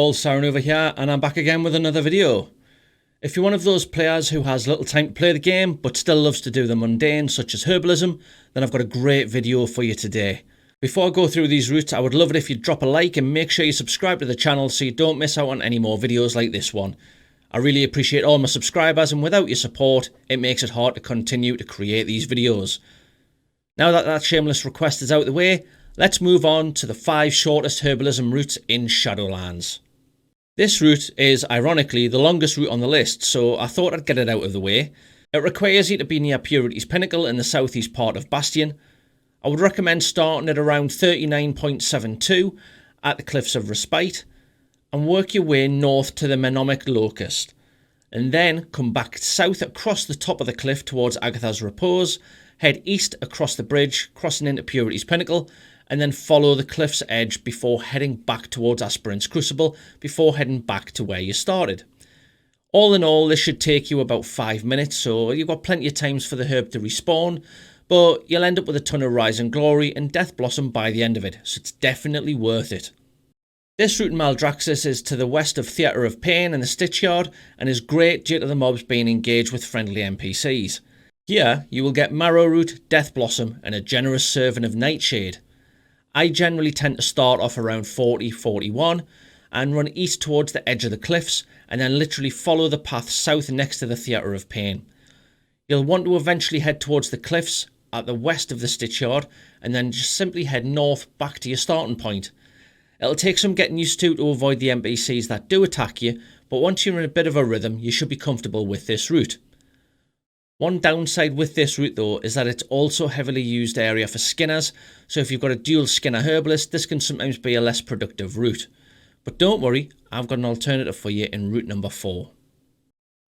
all, Sarranuva here, and I'm back again with another video. If you're one of those players who has little time to play the game, but still loves to do the mundane, such as Herbalism, then I've got a great video for you today. Before I go through these routes, I would love it if you'd drop a like and make sure you subscribe to the channel so you don't miss out on any more videos like this one. I really appreciate all my subscribers, and without your support, it makes it hard to continue to create these videos. Now that shameless request is out the way, let's move on to the 5 shortest Herbalism routes in Shadowlands. This route is, ironically, the longest route on the list, so I thought I'd get it out of the way. It requires you to be near Purity's Pinnacle in the southeast part of Bastion. I would recommend starting at around 39.72 at the Cliffs of Respite, and work your way north to the Menomic Locust, and then come back south across the top of the cliff towards Agatha's Repose, head east across the bridge, crossing into Purity's Pinnacle, and then follow the cliff's edge before heading back towards Aspirant's Crucible, before heading back to where you started. All in all, this should take you about 5 minutes, so you've got plenty of times for the herb to respawn, but you'll end up with a ton of Rise and Glory and Death Blossom by the end of it, so it's definitely worth it. This route in Maldraxxus is to the west of Theatre of Pain and the Stitchyard, and is great due to the mobs being engaged with friendly NPCs. Here, you will get Marrow Root, Death Blossom, and a generous serving of Nightshade. I generally tend to start off around 40-41 and run east towards the edge of the cliffs, and then literally follow the path south next to the Theatre of Pain. You'll want to eventually head towards the cliffs at the west of the Stitchyard, and then just simply head north back to your starting point. It'll take some getting used to avoid the NPCs that do attack you, but once you're in a bit of a rhythm, you should be comfortable with this route. One downside with this route though is that it's also a heavily used area for skinners, so if you've got a dual skinner herbalist, this can sometimes be a less productive route. But don't worry, I've got an alternative for you in route number 4.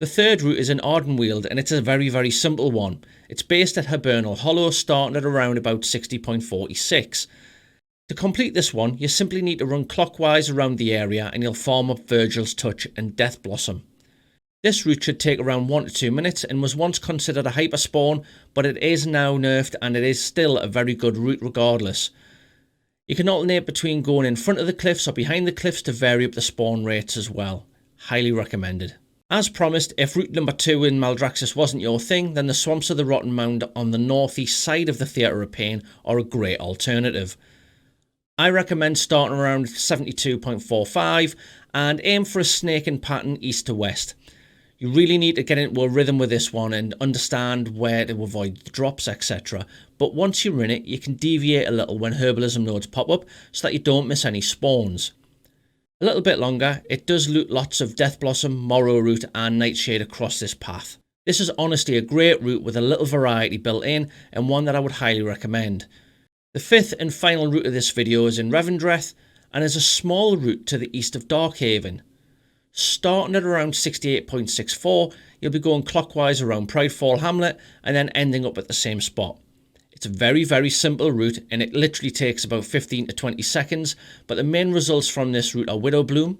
The third route is in Ardenweald, and it's a very simple one. It's based at Hibernal Hollow, starting at around about 60.46. To complete this one, you simply need to run clockwise around the area and you'll farm up Virgil's Touch and Death Blossom. This route should take around 1 to 2 minutes and was once considered a hyper spawn, but it is now nerfed and it is still a very good route regardless. You can alternate between going in front of the cliffs or behind the cliffs to vary up the spawn rates as well. Highly recommended. As promised, if route number 2 in Maldraxxus wasn't your thing, then the Swamps of the Rotten Mound on the northeast side of the Theatre of Pain are a great alternative. I recommend starting around 72.45 and aim for a snaking pattern east to west. You really need to get into a rhythm with this one and understand where to avoid the drops, etc. But once you're in it, you can deviate a little when Herbalism nodes pop up so that you don't miss any spawns. A little bit longer, it does loot lots of Death Blossom, Morrow Root and Nightshade across this path. This is honestly a great route with a little variety built in, and one that I would highly recommend. The 5th and final route of this video is in Ravendrith and is a small route to the east of Darkhaven. Starting at around 68.64, you'll be going clockwise around Pridefall Hamlet and then ending up at the same spot. It's a very simple route and it literally takes about 15 to 20 seconds, but the main results from this route are Widow Bloom.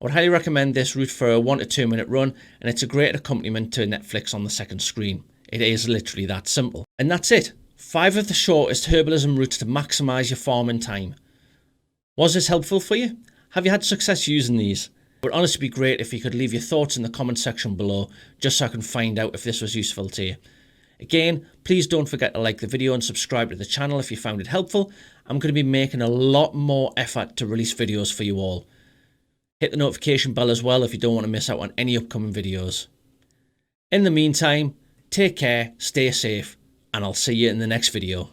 I would highly recommend this route for a 1 to 2 minute run, and it's a great accompaniment to Netflix on the second screen. It is literally that simple. And that's it. 5 of the shortest Herbalism routes to maximise your farming time. Was this helpful for you? Have you had success using these? It would honestly be great if you could leave your thoughts in the comment section below, just so I can find out if this was useful to you. Again, please don't forget to like the video and subscribe to the channel if you found it helpful. I'm going to be making a lot more effort to release videos for you all. Hit the notification bell as well if you don't want to miss out on any upcoming videos. In the meantime, take care, stay safe, and I'll see you in the next video.